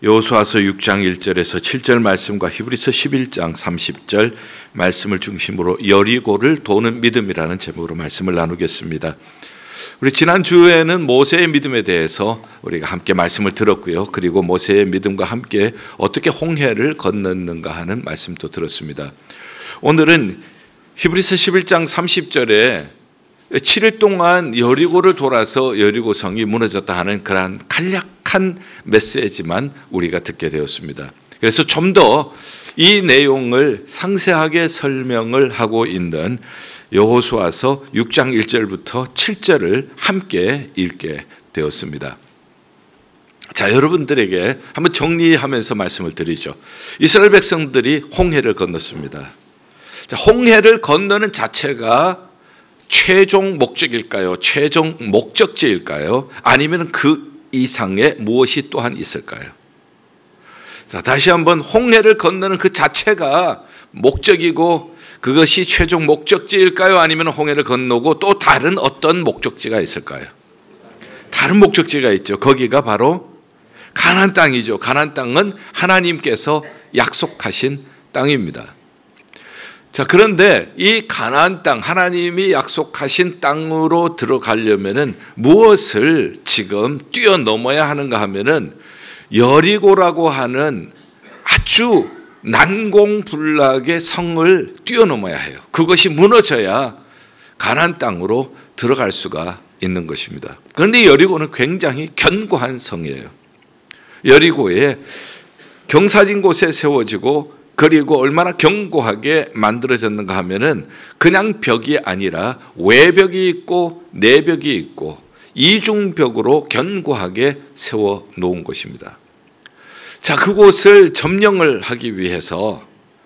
여호수아서 6장 1절에서 7절 말씀과 히브리서 11장 30절 말씀을 중심으로 여리고를 도는 믿음이라는 제목으로 말씀을 나누겠습니다. 우리 지난주에는 모세의 믿음에 대해서 우리가 함께 말씀을 들었고요. 그리고 모세의 믿음과 함께 어떻게 홍해를 건넜는가 하는 말씀도 들었습니다. 오늘은 히브리서 11장 30절에 7일 동안 여리고를 돌아서 여리고성이 무너졌다 하는 그러한 간략한 메시지만 우리가 듣게 되었습니다. 그래서 좀 더 이 내용을 상세하게 설명을 하고 있는 여호수아서 6장 1절부터 7절을 함께 읽게 되었습니다. 자, 여러분들에게 한번 정리하면서 말씀을 드리죠. 이스라엘 백성들이 홍해를 건넜습니다. 자, 홍해를 건너는 자체가 최종 목적일까요? 최종 목적지일까요? 아니면 그 이상의 무엇이 또한 있을까요? 자, 다시 한번 홍해를 건너는 그 자체가 목적이고 그것이 최종 목적지일까요? 아니면 홍해를 건너고 또 다른 어떤 목적지가 있을까요? 다른 목적지가 있죠. 거기가 바로 가나안 땅이죠. 가나안 땅은 하나님께서 약속하신 땅입니다. 자, 그런데 이 가나안 땅, 하나님이 약속하신 땅으로 들어가려면은 무엇을 지금 뛰어넘어야 하는가 하면은 여리고라고 하는 아주 난공불락의 성을 뛰어넘어야 해요. 그것이 무너져야 가나안 땅으로 들어갈 수가 있는 것입니다. 그런데 여리고는 굉장히 견고한 성이에요. 여리고에 경사진 곳에 세워지고 그리고 얼마나 견고하게 만들어졌는가 하면은 그냥 벽이 아니라 외벽이 있고 내벽이 있고 이중벽으로 견고하게 세워 놓은 것입니다. 자, 그곳을 점령을 하기 위해서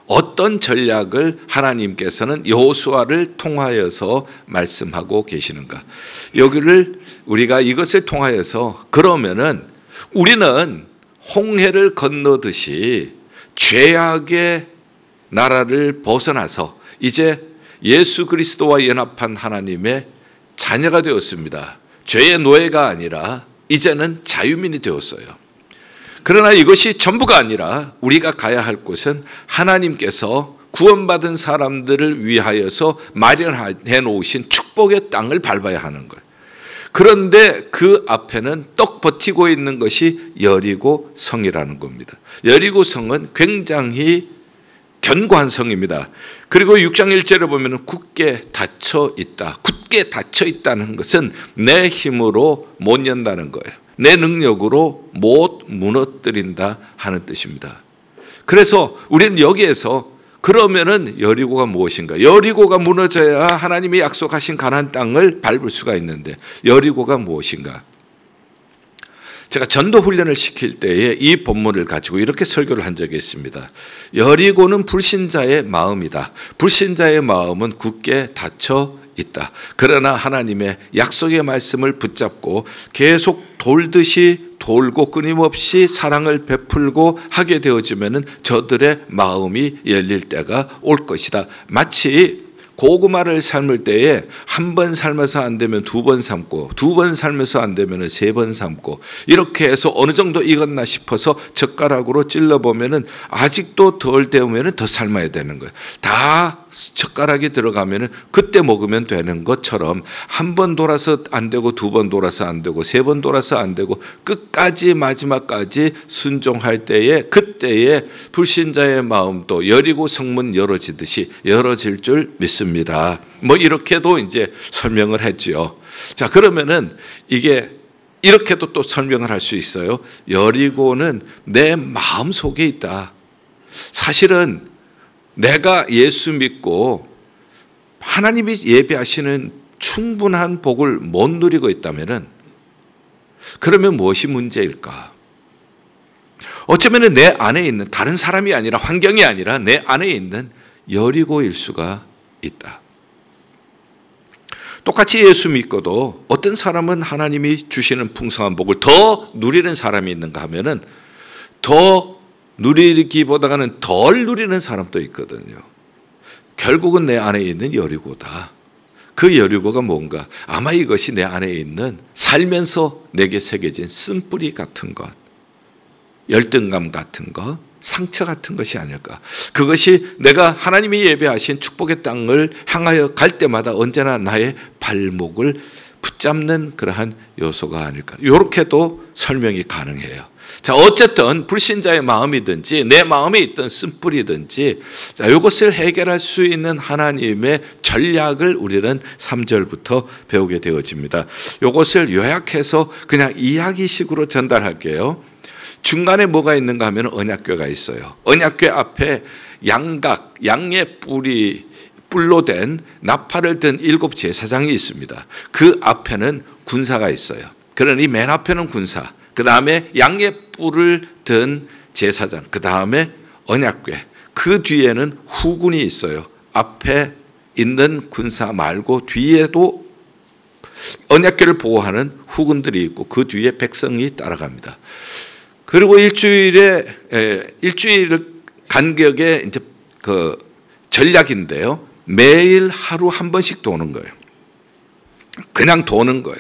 어떤 전략을 하나님께서는 여호수아를 통하여서 말씀하고 계시는가? 여기를 우리가 이것을 통하여서 그러면은 우리는 홍해를 건너듯이 죄악의 나라를 벗어나서 이제 예수 그리스도와 연합한 하나님의 자녀가 되었습니다. 죄의 노예가 아니라 이제는 자유민이 되었어요. 그러나 이것이 전부가 아니라 우리가 가야 할 곳은 하나님께서 구원받은 사람들을 위하여서 마련해 놓으신 축복의 땅을 밟아야 하는 거예요. 그런데 그 앞에는 떡 버티고 있는 것이 여리고 성이라는 겁니다. 여리고 성은 굉장히 견고한 성입니다. 그리고 6장 1절에 보면 굳게 닫혀 있다. 굳게 닫혀 있다는 것은 내 힘으로 못 연다는 거예요. 내 능력으로 못 무너뜨린다 하는 뜻입니다. 그래서 우리는 여기에서 그러면은 여리고가 무엇인가? 여리고가 무너져야 하나님이 약속하신 가나안 땅을 밟을 수가 있는데 여리고가 무엇인가? 제가 전도 훈련을 시킬 때에 이 본문을 가지고 이렇게 설교를 한 적이 있습니다. 여리고는 불신자의 마음이다. 불신자의 마음은 굳게 닫혀 있다. 그러나 하나님의 약속의 말씀을 붙잡고 계속 돌듯이 돌고 끊임없이 사랑을 베풀고 하게 되어지면은 저들의 마음이 열릴 때가 올 것이다. 마치 고구마를 삶을 때에 한 번 삶아서 안 되면 두 번 삶고 두 번 삶아서 안 되면 세 번 삶고 이렇게 해서 어느 정도 익었나 싶어서 젓가락으로 찔러보면은 아직도 덜 데우면은 더 삶아야 되는 거예요. 다 젓가락이 들어가면은 그때 먹으면 되는 것처럼 한 번 돌아서 안 되고 두 번 돌아서 안 되고 세 번 돌아서 안 되고 끝까지 마지막까지 순종할 때에 그때에 불신자의 마음도 여리고 성문 열어지듯이 열어질 줄 믿습니다. 뭐 이렇게도 이제 설명을 했지요. 자, 그러면은 이게 이렇게도 또 설명을 할 수 있어요. 여리고는 내 마음 속에 있다. 사실은 내가 예수 믿고 하나님이 예비하시는 충분한 복을 못 누리고 있다면은 그러면 무엇이 문제일까? 어쩌면 내 안에 있는 다른 사람이 아니라 환경이 아니라 내 안에 있는 여리고일 수가 있다. 똑같이 예수 믿고도 어떤 사람은 하나님이 주시는 풍성한 복을 더 누리는 사람이 있는가 하면은 더 누리기보다는 덜 누리는 사람도 있거든요. 결국은 내 안에 있는 여리고다. 그 여리고가 뭔가? 아마 이것이 내 안에 있는 살면서 내게 새겨진 쓴뿌리 같은 것. 열등감 같은 거, 상처 같은 것이 아닐까. 그것이 내가 하나님이 예배하신 축복의 땅을 향하여 갈 때마다 언제나 나의 발목을 붙잡는 그러한 요소가 아닐까. 이렇게도 설명이 가능해요. 자, 어쨌든 불신자의 마음이든지 내 마음에 있던 쓴뿌리든지, 자, 이것을 해결할 수 있는 하나님의 전략을 우리는 3절부터 배우게 되어집니다. 이것을 요약해서 그냥 이야기식으로 전달할게요. 중간에 뭐가 있는가 하면 언약궤가 있어요. 언약궤 앞에 양각, 양의 뿔로 된 나팔을 든 7 제사장이 있습니다. 그 앞에는 군사가 있어요. 그러니 맨 앞에는 군사, 그 다음에 양의 뿔을 든 제사장, 그 다음에 언약궤, 그 뒤에는 후군이 있어요. 앞에 있는 군사 말고 뒤에도 언약궤를 보호하는 후군들이 있고 그 뒤에 백성이 따라갑니다. 그리고 일주일 간격의 이제 그 전략인데요. 매일 하루 한 번씩 도는 거예요. 그냥 도는 거예요.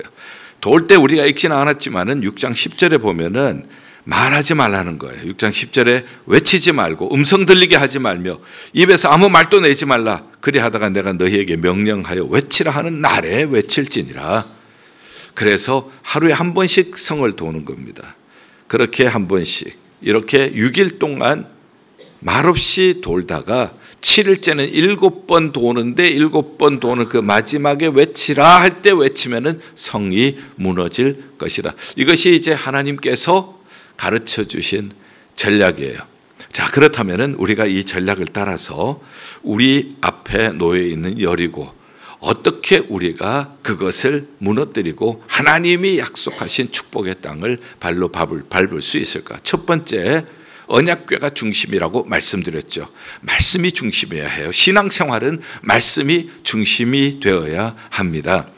돌 때 우리가 읽지는 않았지만은 6장 10절에 보면은 말하지 말라는 거예요. 6장 10절에 외치지 말고 음성 들리게 하지 말며 입에서 아무 말도 내지 말라. 그리 하다가 내가 너희에게 명령하여 외치라 하는 날에 외칠지니라. 그래서 하루에 한 번씩 성을 도는 겁니다. 그렇게 한 번씩 이렇게 6일 동안 말없이 돌다가 7일째는 7번 도는데 7번 도는 그 마지막에 외치라 할 때 외치면은 성이 무너질 것이다. 이것이 이제 하나님께서 가르쳐 주신 전략이에요. 자, 그렇다면은 우리가 이 전략을 따라서 우리 앞에 놓여 있는 여리고 어떻게 우리가 그것을 무너뜨리고 하나님이 약속하신 축복의 땅을 발로 밟을 수 있을까? 첫 번째, 언약궤가 중심이라고 말씀드렸죠. 말씀이 중심이어야 해요. 신앙생활은 말씀이 중심이 되어야 합니다.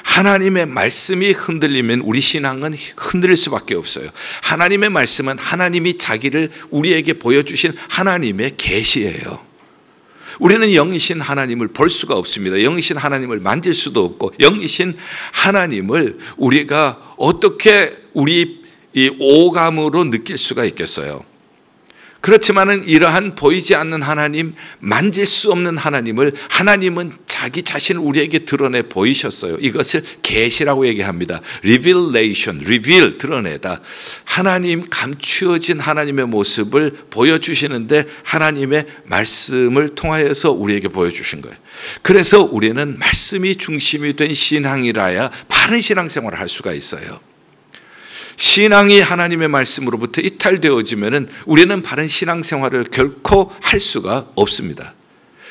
하나님의 말씀이 흔들리면 우리 신앙은 흔들릴 수밖에 없어요. 하나님의 말씀은 하나님이 자기를 우리에게 보여주신 하나님의 계시예요. 우리는 영이신 하나님을 볼 수가 없습니다. 영이신 하나님을 만질 수도 없고 영이신 하나님을 우리가 어떻게 우리 이 오감으로 느낄 수가 있겠어요. 그렇지만은 이러한 보이지 않는 하나님, 만질 수 없는 하나님을 하나님은 자기 자신을 우리에게 드러내 보이셨어요. 이것을 계시라고 얘기합니다. revelation, reveal, 드러내다. 하나님, 감추어진 하나님의 모습을 보여주시는데 하나님의 말씀을 통하여서 우리에게 보여주신 거예요. 그래서 우리는 말씀이 중심이 된 신앙이라야 바른 신앙생활을 할 수가 있어요. 신앙이 하나님의 말씀으로부터 이탈되어지면은 우리는 바른 신앙생활을 결코 할 수가 없습니다.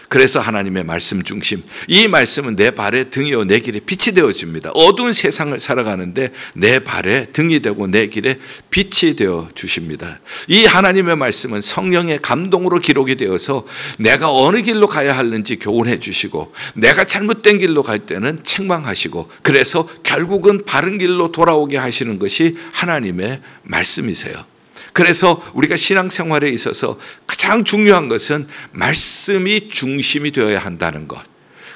그래서 하나님의 말씀 중심, 이 말씀은 내 발의 등이요 내 길에 빛이 되어집니다. 어두운 세상을 살아가는데 내 발의 등이 되고 내 길에 빛이 되어 주십니다. 이 하나님의 말씀은 성령의 감동으로 기록이 되어서 내가 어느 길로 가야 하는지 교훈해 주시고 내가 잘못된 길로 갈 때는 책망하시고 그래서 결국은 바른 길로 돌아오게 하시는 것이 하나님의 말씀이세요. 그래서 우리가 신앙생활에 있어서 가장 중요한 것은 말씀이 중심이 되어야 한다는 것.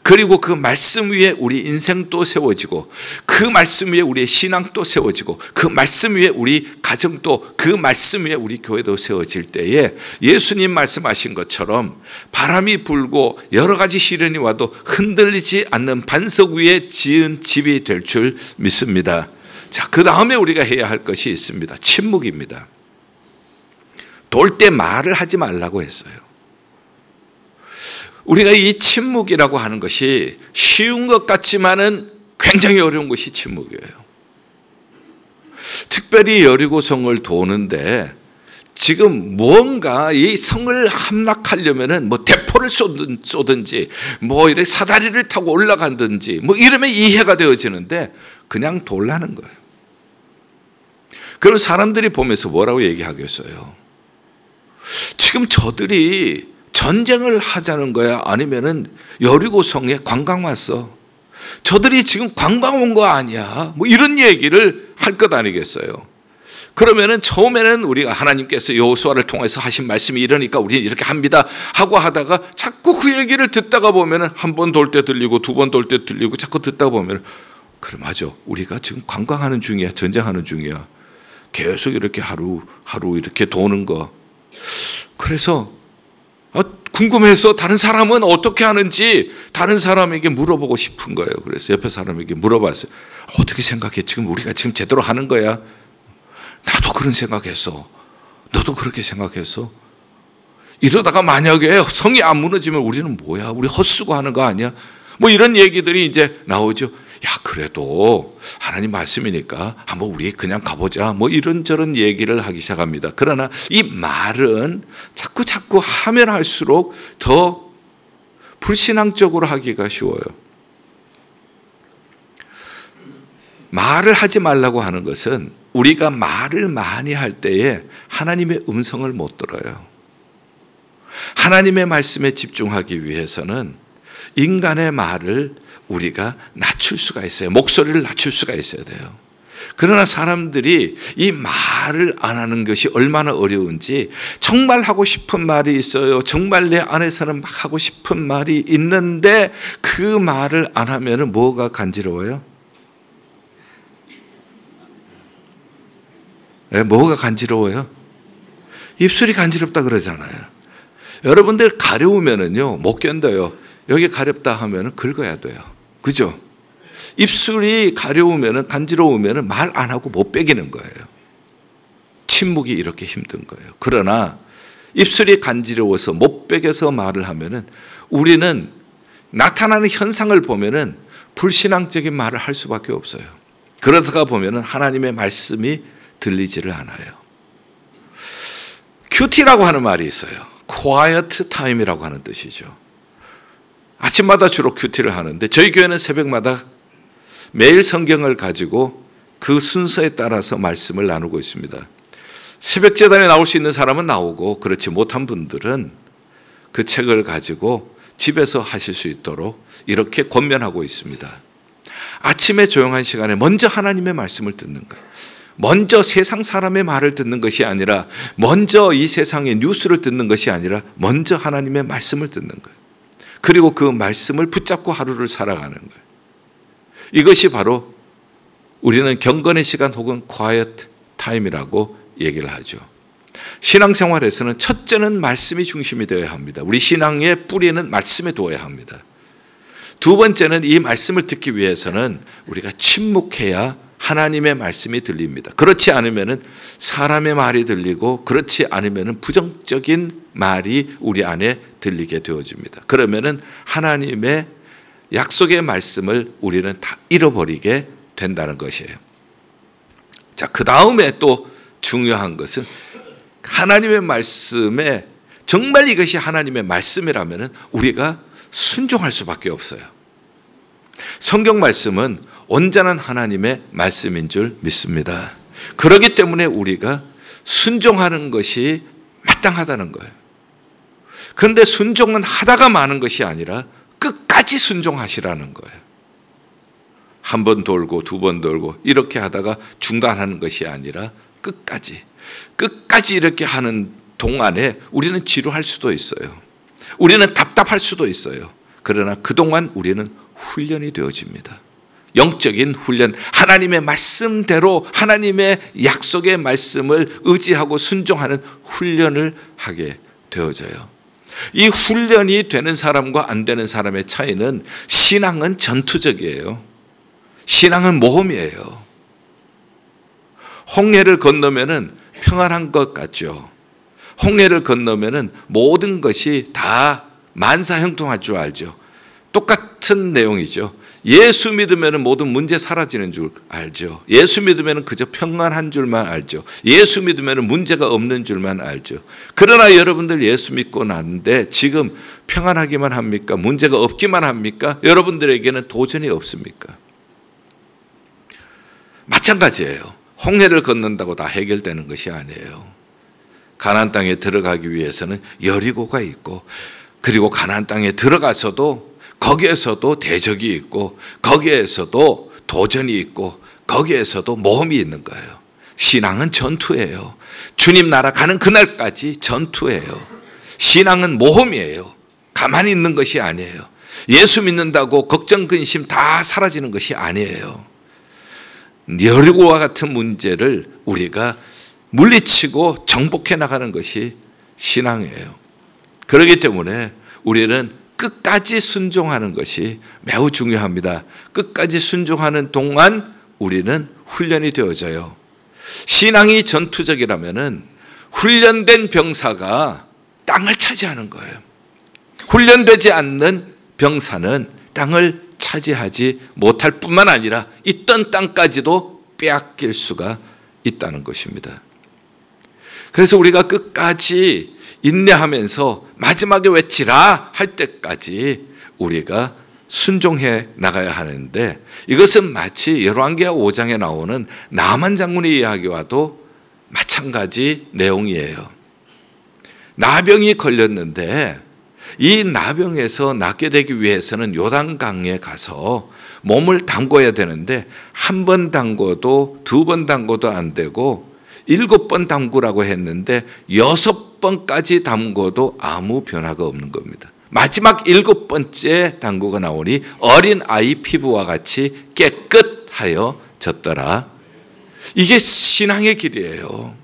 그리고 그 말씀 위에 우리 인생도 세워지고 그 말씀 위에 우리의 신앙도 세워지고 그 말씀 위에 우리 가정도 그 말씀 위에 우리 교회도 세워질 때에 예수님 말씀하신 것처럼 바람이 불고 여러 가지 시련이 와도 흔들리지 않는 반석 위에 지은 집이 될 줄 믿습니다. 자, 그 다음에 우리가 해야 할 것이 있습니다. 침묵입니다. 돌 때 말을 하지 말라고 했어요. 우리가 이 침묵이라고 하는 것이 쉬운 것 같지만은 굉장히 어려운 것이 침묵이에요. 특별히 여리고성을 도는데 지금 뭔가 이 성을 함락하려면은 뭐 대포를 쏘든지 뭐 이렇게 사다리를 타고 올라간든지 뭐 이러면 이해가 되어지는데 그냥 돌라는 거예요. 그럼 사람들이 보면서 뭐라고 얘기하겠어요? 지금 저들이 전쟁을 하자는 거야? 아니면은 여리고성에 관광 왔어? 저들이 지금 관광 온 거 아니야? 뭐 이런 얘기를 할 것 아니겠어요? 그러면은 처음에는 우리가 하나님께서 여호수아를 통해서 하신 말씀이 이러니까 우리는 이렇게 합니다 하고 하다가 자꾸 그 얘기를 듣다가 보면은 한 번 돌 때 들리고 두 번 돌 때 들리고 자꾸 듣다 보면은 그래 맞아. 우리가 지금 관광하는 중이야. 전쟁하는 중이야. 계속 이렇게 하루 이렇게 도는 거. 그래서 궁금해서 다른 사람은 어떻게 하는지 다른 사람에게 물어보고 싶은 거예요. 그래서 옆에 사람에게 물어봤어요. 어떻게 생각해? 지금 우리가 지금 제대로 하는 거야? 나도 그런 생각했어. 너도 그렇게 생각했어? 이러다가 만약에 성이 안 무너지면 우리는 뭐야? 우리 헛수고 하는 거 아니야? 뭐 이런 얘기들이 이제 나오죠. 야, 그래도 하나님 말씀이니까 한번 우리 그냥 가보자. 뭐 이런저런 얘기를 하기 시작합니다. 그러나 이 말은 자꾸 하면 할수록 더 불신앙적으로 하기가 쉬워요. 말을 하지 말라고 하는 것은 우리가 말을 많이 할 때에 하나님의 음성을 못 들어요. 하나님의 말씀에 집중하기 위해서는 인간의 말을 우리가 낮출 수가 있어요. 목소리를 낮출 수가 있어야 돼요. 그러나 사람들이 이 말을 안 하는 것이 얼마나 어려운지, 정말 하고 싶은 말이 있어요. 정말 내 안에서는 막 하고 싶은 말이 있는데 그 말을 안 하면 뭐가 간지러워요? 네, 뭐가 간지러워요? 입술이 간지럽다 그러잖아요. 여러분들 가려우면은요 못 견뎌요. 여기 가렵다 하면은 긁어야 돼요. 그죠? 입술이 가려우면은 간지러우면은 말 안 하고 못 빼기는 거예요. 침묵이 이렇게 힘든 거예요. 그러나 입술이 간지러워서 못 빼겨서 말을 하면은 우리는 나타나는 현상을 보면은 불신앙적인 말을 할 수밖에 없어요. 그러다가 보면은 하나님의 말씀이 들리지를 않아요. 큐티라고 하는 말이 있어요. quiet time이라고 하는 뜻이죠. 아침마다 주로 큐티를 하는데 저희 교회는 새벽마다 매일 성경을 가지고 그 순서에 따라서 말씀을 나누고 있습니다. 새벽 제단에 나올 수 있는 사람은 나오고 그렇지 못한 분들은 그 책을 가지고 집에서 하실 수 있도록 이렇게 권면하고 있습니다. 아침에 조용한 시간에 먼저 하나님의 말씀을 듣는 거예요. 먼저 세상 사람의 말을 듣는 것이 아니라, 먼저 이 세상의 뉴스를 듣는 것이 아니라 먼저 하나님의 말씀을 듣는 거예요. 그리고 그 말씀을 붙잡고 하루를 살아가는 거예요. 이것이 바로 우리는 경건의 시간 혹은 quiet time이라고 얘기를 하죠. 신앙생활에서는 첫째는 말씀이 중심이 되어야 합니다. 우리 신앙의 뿌리는 말씀에 두어야 합니다. 두 번째는 이 말씀을 듣기 위해서는 우리가 침묵해야 하나님의 말씀이 들립니다. 그렇지 않으면 사람의 말이 들리고, 그렇지 않으면 부정적인 말이 우리 안에 들리게 되어집니다. 그러면 하나님의 약속의 말씀을 우리는 다 잃어버리게 된다는 것이에요. 자, 그 다음에 또 중요한 것은 하나님의 말씀에, 정말 이것이 하나님의 말씀이라면 우리가 순종할 수밖에 없어요. 성경 말씀은 온전한 하나님의 말씀인 줄 믿습니다. 그렇기 때문에 우리가 순종하는 것이 마땅하다는 거예요. 그런데 순종은 하다가 마는 것이 아니라 끝까지 순종하시라는 거예요. 한 번 돌고 두 번 돌고 이렇게 하다가 중단하는 것이 아니라 끝까지 이렇게 하는 동안에 우리는 지루할 수도 있어요. 우리는 답답할 수도 있어요. 그러나 그동안 우리는 훈련이 되어집니다. 영적인 훈련, 하나님의 말씀대로 하나님의 약속의 말씀을 의지하고 순종하는 훈련을 하게 되어져요. 이 훈련이 되는 사람과 안 되는 사람의 차이는, 신앙은 전투적이에요. 신앙은 모험이에요. 홍해를 건너면은 평안한 것 같죠. 홍해를 건너면은 모든 것이 다 만사형통할 줄 알죠. 똑같은 내용이죠. 예수 믿으면 모든 문제 사라지는 줄 알죠. 예수 믿으면 그저 평안한 줄만 알죠. 예수 믿으면 문제가 없는 줄만 알죠. 그러나 여러분들 예수 믿고 났는데 지금 평안하기만 합니까? 문제가 없기만 합니까? 여러분들에게는 도전이 없습니까? 마찬가지예요. 홍해를 건넌다고 다 해결되는 것이 아니에요. 가나안 땅에 들어가기 위해서는 여리고가 있고, 그리고 가나안 땅에 들어가서도 거기에서도 대적이 있고, 거기에서도 도전이 있고, 거기에서도 모험이 있는 거예요. 신앙은 전투예요. 주님 나라 가는 그날까지 전투예요. 신앙은 모험이에요. 가만히 있는 것이 아니에요. 예수 믿는다고 걱정 근심 다 사라지는 것이 아니에요. 여리고와 같은 문제를 우리가 물리치고 정복해 나가는 것이 신앙이에요. 그렇기 때문에 우리는 끝까지 순종하는 것이 매우 중요합니다. 끝까지 순종하는 동안 우리는 훈련이 되어져요. 신앙이 전투적이라면은 훈련된 병사가 땅을 차지하는 거예요. 훈련되지 않는 병사는 땅을 차지하지 못할 뿐만 아니라 있던 땅까지도 빼앗길 수가 있다는 것입니다. 그래서 우리가 끝까지 인내하면서 마지막에 외치라 할 때까지 우리가 순종해 나가야 하는데, 이것은 마치 열왕기하 5장에 나오는 나만 장군의 이야기와도 마찬가지 내용이에요. 나병이 걸렸는데 이 나병에서 낫게 되기 위해서는 요단강에 가서 몸을 담궈야 되는데, 한 번 담궈도 두 번 담궈도 안 되고 7번 담그라고 했는데 6번까지 담궈도 아무 변화가 없는 겁니다. 마지막 7번째 담그고 나오니 어린 아이 피부와 같이 깨끗하여 졌더라. 이게 신앙의 길이에요.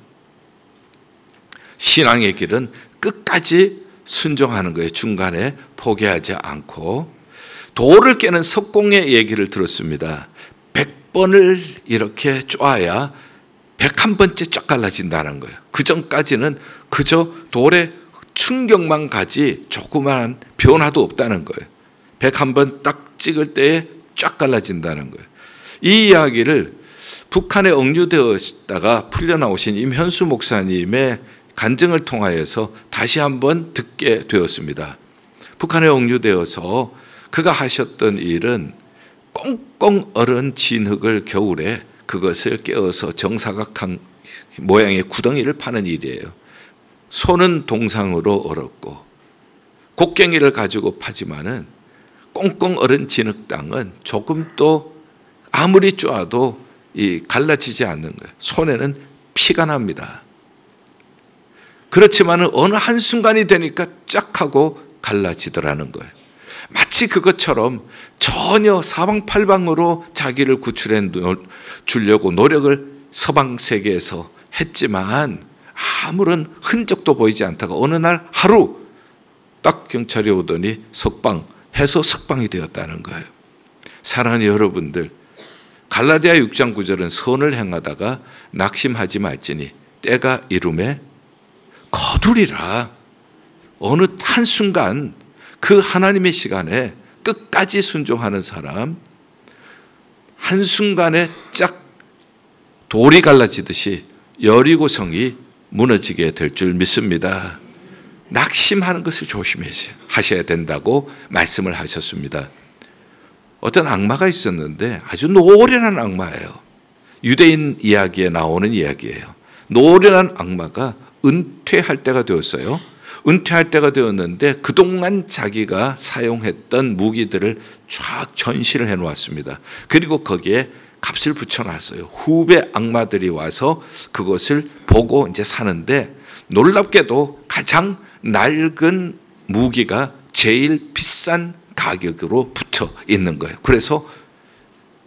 신앙의 길은 끝까지 순종하는 거예요. 중간에 포기하지 않고. 돌을 깨는 석공의 얘기를 들었습니다. 100번을 이렇게 쪼아야 101번째 쫙 갈라진다는 거예요. 그 전까지는 그저 돌에 충격만 가지 조그마한 변화도 없다는 거예요. 101번 딱 찍을 때에 쫙 갈라진다는 거예요. 이 이야기를 북한에 억류되어 있다가 풀려나오신 임현수 목사님의 간증을 통하여서 다시 한번 듣게 되었습니다. 북한에 억류되어서 그가 하셨던 일은 꽁꽁 얼은 진흙을 겨울에 그것을 깨어서 정사각형 모양의 구덩이를 파는 일이에요. 손은 동상으로 얼었고 곡괭이를 가지고 파지만은 꽁꽁 얼은 진흙 땅은 조금도 아무리 쪼아도 갈라지지 않는 거예요. 손에는 피가 납니다. 그렇지만은 어느 한순간이 되니까 쫙 하고 갈라지더라는 거예요. 마치 그것처럼 전혀 사방팔방으로 자기를 구출해 주려고 노력을 서방 세계에서 했지만 아무런 흔적도 보이지 않다가 어느 날 하루 딱 경찰이 오더니 석방해서 석방이 되었다는 거예요. 사랑하는 여러분들, 갈라디아 6장 9절은 선을 행하다가 낙심하지 말지니 때가 이름에 거두리라. 어느 한순간 그 하나님의 시간에 끝까지 순종하는 사람, 한순간에 쫙 돌이 갈라지듯이 여리고성이 무너지게 될 줄 믿습니다. 낙심하는 것을 조심하셔야 된다고 말씀을 하셨습니다. 어떤 악마가 있었는데 아주 노련한 악마예요. 유대인 이야기에 나오는 이야기예요. 노련한 악마가 은퇴할 때가 되었어요. 은퇴할 때가 되었는데 그동안 자기가 사용했던 무기들을 쫙 전시를 해놓았습니다. 그리고 거기에 값을 붙여놨어요. 후배 악마들이 와서 그것을 보고 이제 사는데, 놀랍게도 가장 낡은 무기가 제일 비싼 가격으로 붙어 있는 거예요. 그래서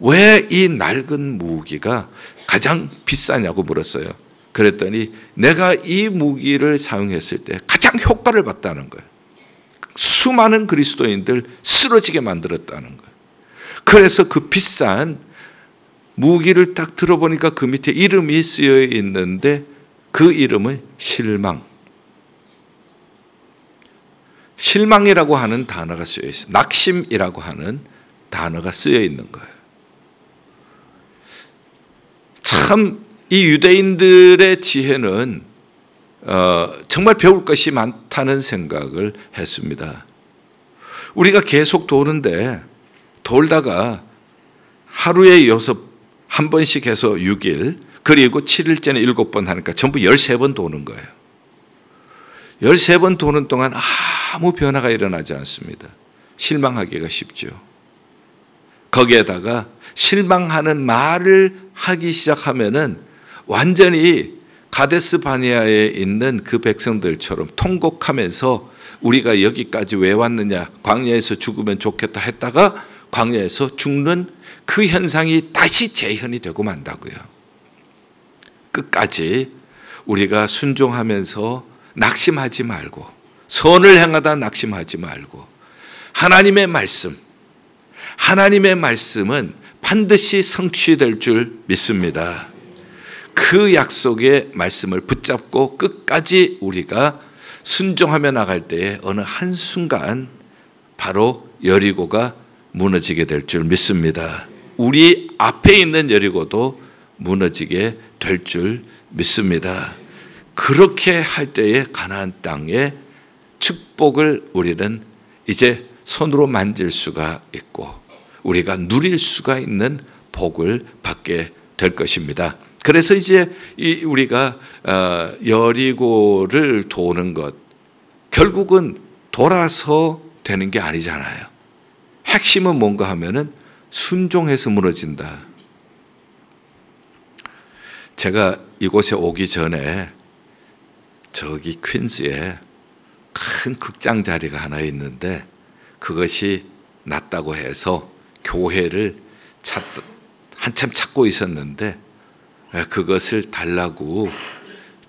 왜 이 낡은 무기가 가장 비싸냐고 물었어요. 그랬더니 내가 이 무기를 사용했을 때 가장 효과를 봤다는 거예요. 수많은 그리스도인들 쓰러지게 만들었다는 거예요. 그래서 그 비싼 무기를 딱 들어보니까 그 밑에 이름이 쓰여 있는데 그 이름은 실망. 실망이라고 하는 단어가 쓰여 있어요. 낙심이라고 하는 단어가 쓰여 있는 거예요. 참 이 유대인들의 지혜는 정말 배울 것이 많다는 생각을 했습니다. 우리가 계속 도는데 돌다가 하루에 한 번씩 해서 6일, 그리고 7일째는 7번 하니까 전부 13번 도는 거예요. 13번 도는 동안 아무 변화가 일어나지 않습니다. 실망하기가 쉽죠. 거기에다가 실망하는 말을 하기 시작하면은 완전히 가데스 바네아에 있는 그 백성들처럼 통곡하면서 우리가 여기까지 왜 왔느냐, 광야에서 죽으면 좋겠다 했다가 광야에서 죽는 그 현상이 다시 재현이 되고 만다고요. 끝까지 우리가 순종하면서 낙심하지 말고, 선을 행하다 낙심하지 말고, 하나님의 말씀은 반드시 성취될 줄 믿습니다. 그 약속의 말씀을 붙잡고 끝까지 우리가 순종하며 나갈 때에 어느 한순간 바로 여리고가 무너지게 될 줄 믿습니다. 우리 앞에 있는 여리고도 무너지게 될 줄 믿습니다. 그렇게 할 때에 가나안 땅의 축복을 우리는 이제 손으로 만질 수가 있고 우리가 누릴 수가 있는 복을 받게 될 것입니다. 그래서 이제 우리가 여리고를 도는 것, 결국은 돌아서 되는 게 아니잖아요. 핵심은 뭔가 하면은 순종해서 무너진다. 제가 이곳에 오기 전에 저기 퀸즈에 큰 극장 자리가 하나 있는데 그것이 났다고 해서 교회를 한참 찾고 있었는데 그것을 달라고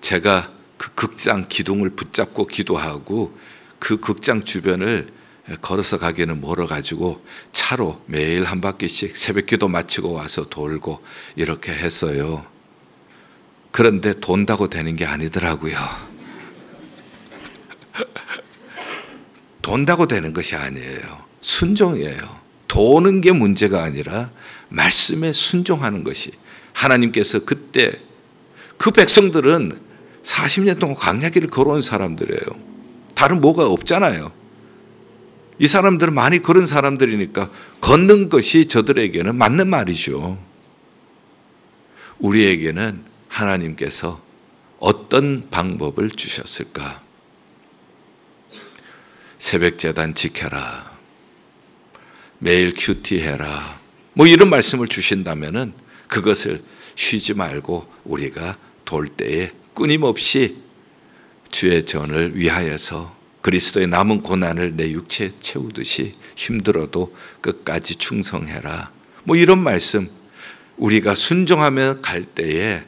제가 그 극장 기둥을 붙잡고 기도하고 그 극장 주변을 걸어서 가기는 멀어가지고 차로 매일 한 바퀴씩 새벽기도 마치고 와서 돌고 이렇게 했어요. 그런데 돈다고 되는 게 아니더라고요. 돈다고 되는 것이 아니에요. 순종이에요. 도는 게 문제가 아니라 말씀에 순종하는 것이. 하나님께서 그때 그 백성들은 40년 동안 광야길을 걸어온 사람들이에요. 다른 뭐가 없잖아요. 이 사람들은 많이 걸은 사람들이니까 걷는 것이 저들에게는 맞는 말이죠. 우리에게는 하나님께서 어떤 방법을 주셨을까? 새벽 제단 지켜라. 매일 큐티 해라. 뭐 이런 말씀을 주신다면은 그것을 쉬지 말고 우리가 돌 때에 끊임없이 주의 전을 위하여서 그리스도의 남은 고난을 내 육체에 채우듯이 힘들어도 끝까지 충성해라. 뭐 이런 말씀, 우리가 순종하며 갈 때에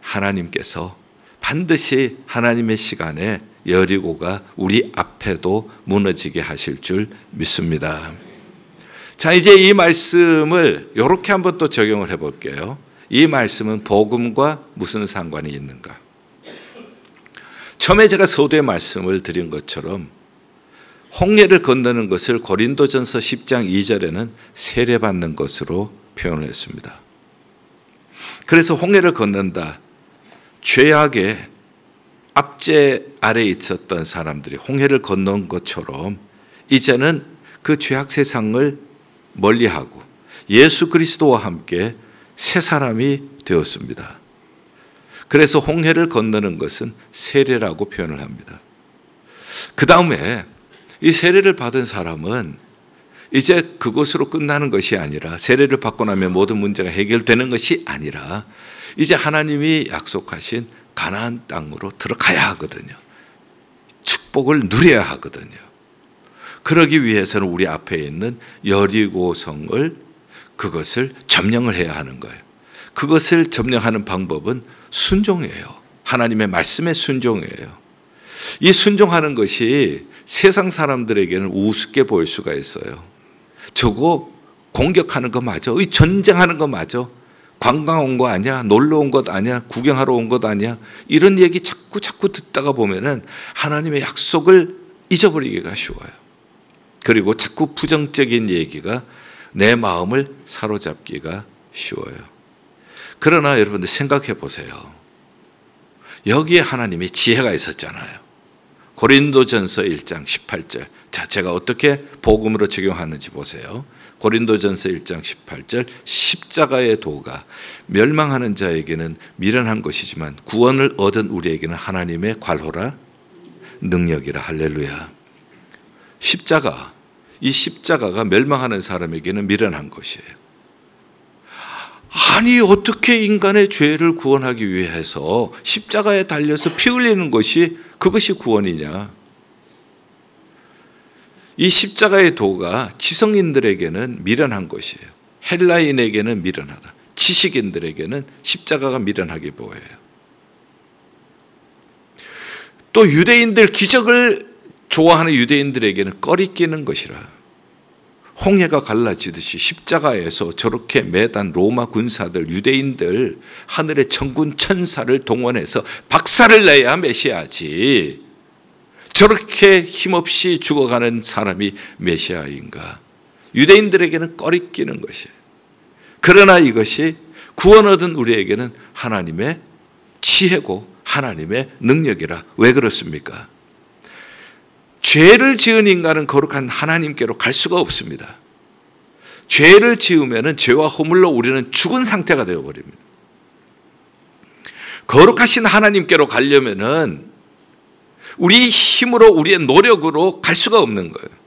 하나님께서 반드시 하나님의 시간에 여리고가 우리 앞에도 무너지게 하실 줄 믿습니다. 자, 이제 이 말씀을 이렇게 한번 또 적용을 해볼게요. 이 말씀은 복음과 무슨 상관이 있는가? 처음에 제가 서두에 말씀을 드린 것처럼 홍해를 건너는 것을 고린도전서 10장 2절에는 세례받는 것으로 표현을 했습니다. 그래서 홍해를 건넌다. 죄악의 압제 아래에 있었던 사람들이 홍해를 건넌 것처럼 이제는 그 죄악 세상을 멀리하고 예수 그리스도와 함께 새 사람이 되었습니다. 그래서 홍해를 건너는 것은 세례라고 표현을 합니다. 그 다음에 이 세례를 받은 사람은 이제 그것으로 끝나는 것이 아니라, 세례를 받고 나면 모든 문제가 해결되는 것이 아니라 이제 하나님이 약속하신 가나안 땅으로 들어가야 하거든요. 축복을 누려야 하거든요. 그러기 위해서는 우리 앞에 있는 여리고성을, 그것을 점령을 해야 하는 거예요. 그것을 점령하는 방법은 순종이에요. 하나님의 말씀에 순종이에요. 이 순종하는 것이 세상 사람들에게는 우습게 보일 수가 있어요. 저거 공격하는 거 맞아? 전쟁하는 거 맞아? 관광 온 거 아니야? 놀러 온 것 아니야? 구경하러 온 것 아니야? 이런 얘기 자꾸 듣다가 보면은 하나님의 약속을 잊어버리기가 쉬워요. 그리고 자꾸 부정적인 얘기가 내 마음을 사로잡기가 쉬워요. 그러나 여러분들 생각해 보세요. 여기에 하나님의 지혜가 있었잖아요. 고린도전서 1장 18절. 자, 제가 어떻게 복음으로 적용하는지 보세요. 고린도전서 1장 18절. 십자가의 도가 멸망하는 자에게는 미련한 것이지만 구원을 얻은 우리에게는 하나님의 관호라 능력이라. 할렐루야. 십자가, 이 십자가가 멸망하는 사람에게는 미련한 것이에요. 아니, 어떻게 인간의 죄를 구원하기 위해서 십자가에 달려서 피 흘리는 것이, 그것이 구원이냐? 이 십자가의 도가 지성인들에게는 미련한 것이에요. 헬라인에게는 미련하다. 지식인들에게는 십자가가 미련하게 보여요. 또 유대인들, 기적을 좋아하는 유대인들에게는 꺼리끼는 것이라. 홍해가 갈라지듯이 십자가에서 저렇게 매단 로마 군사들, 유대인들, 하늘의 천군 천사를 동원해서 박살을 내야 메시아지, 저렇게 힘없이 죽어가는 사람이 메시아인가. 유대인들에게는 꺼리끼는 것이에요. 그러나 이것이 구원 얻은 우리에게는 하나님의 지혜고 하나님의 능력이라. 왜 그렇습니까? 죄를 지은 인간은 거룩한 하나님께로 갈 수가 없습니다. 죄를 지으면 죄와 허물로 우리는 죽은 상태가 되어버립니다. 거룩하신 하나님께로 가려면 우리 힘으로, 우리의 노력으로 갈 수가 없는 거예요.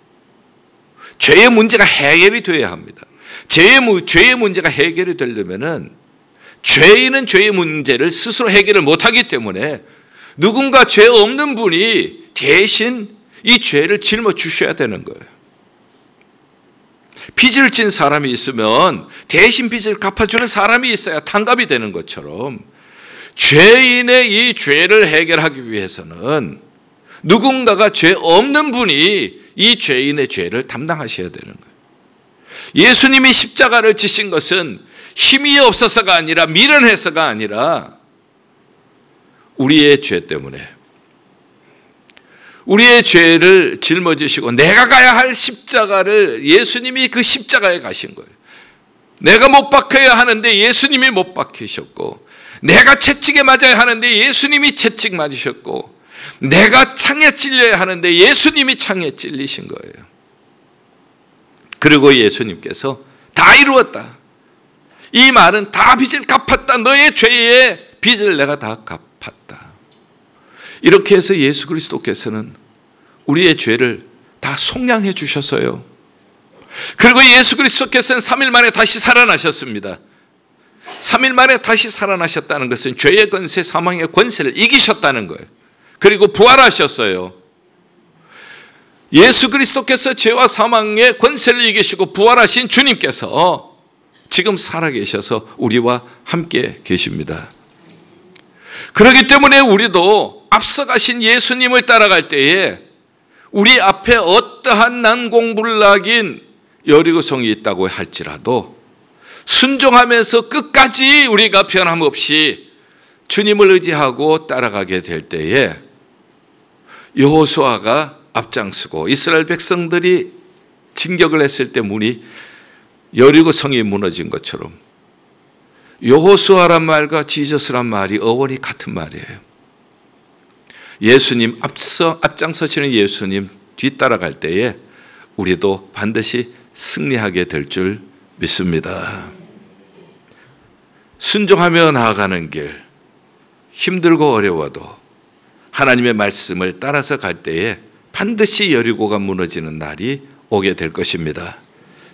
죄의 문제가 해결이 되어야 합니다. 죄의 문제가 해결이 되려면 죄인은 죄의 문제를 스스로 해결을 못하기 때문에 누군가 죄 없는 분이 대신 이 죄를 짊어주셔야 되는 거예요. 빚을 진 사람이 있으면 대신 빚을 갚아주는 사람이 있어야 탕감이 되는 것처럼 죄인의 이 죄를 해결하기 위해서는 누군가가 죄 없는 분이 이 죄인의 죄를 담당하셔야 되는 거예요. 예수님이 십자가를 지신 것은 힘이 없어서가 아니라, 미련해서가 아니라 우리의 죄 때문에, 우리의 죄를 짊어지시고 내가 가야 할 십자가를 예수님이 그 십자가에 가신 거예요. 내가 못 박혀야 하는데 예수님이 못 박히셨고, 내가 채찍에 맞아야 하는데 예수님이 채찍 맞으셨고, 내가 창에 찔려야 하는데 예수님이 창에 찔리신 거예요. 그리고 예수님께서 다 이루었다. 이 말은 다 빚을 갚았다. 너의 죄의 빚을 내가 다 갚았다. 이렇게 해서 예수 그리스도께서는 우리의 죄를 다 속량해 주셨어요. 그리고 예수 그리스도께서는 3일 만에 다시 살아나셨습니다. 3일 만에 다시 살아나셨다는 것은 죄의 권세, 사망의 권세를 이기셨다는 거예요. 그리고 부활하셨어요. 예수 그리스도께서 죄와 사망의 권세를 이기시고 부활하신 주님께서 지금 살아계셔서 우리와 함께 계십니다. 그렇기 때문에 우리도 앞서가신 예수님을 따라갈 때에 우리 앞에 어떠한 난공불락인 여리고성이 있다고 할지라도 순종하면서 끝까지 우리가 변함없이 주님을 의지하고 따라가게 될 때에 여호수아가 앞장서고 이스라엘 백성들이 진격을 했을 때 문이 여리고성이 무너진 것처럼 여호수아란 말과 지저스란 말이 어원이 같은 말이에요. 예수님 앞장서시는 예수님 뒤따라갈 때에 우리도 반드시 승리하게 될 줄 믿습니다. 순종하며 나아가는 길, 힘들고 어려워도 하나님의 말씀을 따라서 갈 때에 반드시 여리고가 무너지는 날이 오게 될 것입니다.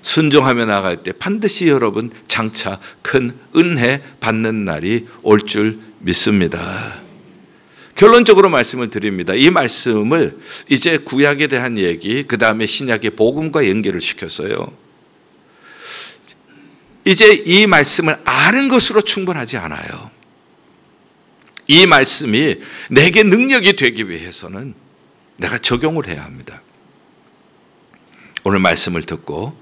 순종하며 나아갈 때 반드시 여러분 장차 큰 은혜 받는 날이 올 줄 믿습니다. 결론적으로 말씀을 드립니다. 이 말씀을 이제 구약에 대한 얘기, 그 다음에 신약의 복음과 연결을 시켰어요. 이제 이 말씀을 아는 것으로 충분하지 않아요. 이 말씀이 내게 능력이 되기 위해서는 내가 적용을 해야 합니다. 오늘 말씀을 듣고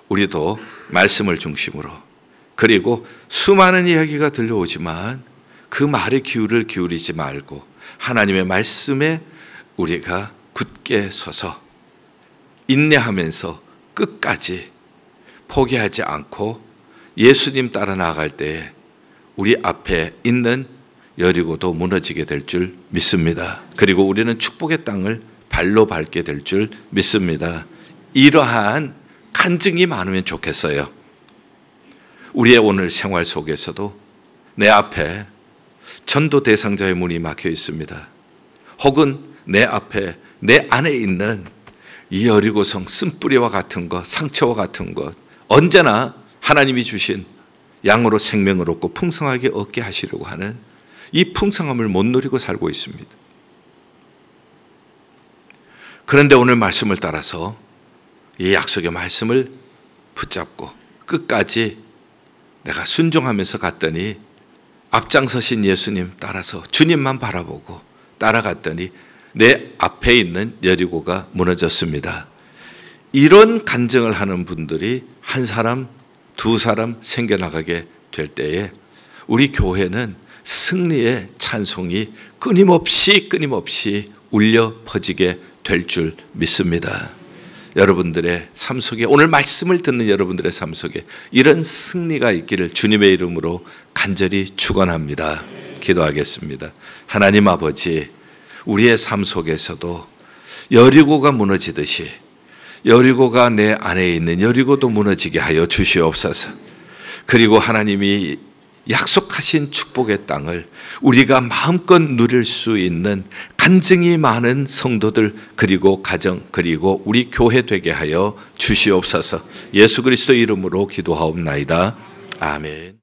우리도 말씀을 중심으로, 그리고 수많은 이야기가 들려오지만 그 말에 귀를 기울이지 말고 하나님의 말씀에 우리가 굳게 서서 인내하면서 끝까지 포기하지 않고 예수님 따라 나아갈 때에 우리 앞에 있는 여리고도 무너지게 될 줄 믿습니다. 그리고 우리는 축복의 땅을 발로 밟게 될 줄 믿습니다. 이러한 간증이 많으면 좋겠어요. 우리의 오늘 생활 속에서도 내 앞에 전도 대상자의 문이 막혀 있습니다. 혹은 내 앞에, 내 안에 있는 이 여리고성 쓴뿌리와 같은 것, 상처와 같은 것, 언제나 하나님이 주신 양으로 생명을 얻고 풍성하게 얻게 하시려고 하는 이 풍성함을 못 누리고 살고 있습니다. 그런데 오늘 말씀을 따라서 이 약속의 말씀을 붙잡고 끝까지 내가 순종하면서 갔더니 앞장서신 예수님 따라서 주님만 바라보고 따라갔더니 내 앞에 있는 여리고가 무너졌습니다. 이런 간증을 하는 분들이 한 사람, 두 사람 생겨나가게 될 때에 우리 교회는 승리의 찬송이 끊임없이 울려 퍼지게 될 줄 믿습니다. 여러분들의 삶 속에, 오늘 말씀을 듣는 여러분들의 삶 속에 이런 승리가 있기를 주님의 이름으로 간절히 축원합니다. 기도하겠습니다. 하나님 아버지, 우리의 삶 속에서도 여리고가 무너지듯이 여리고가 내 안에 있는 여리고도 무너지게 하여 주시옵소서. 그리고 하나님이 약속하신 축복의 땅을 우리가 마음껏 누릴 수 있는 간증이 많은 성도들, 그리고 가정, 그리고 우리 교회 되게 하여 주시옵소서. 예수 그리스도 이름으로 기도하옵나이다. 아멘.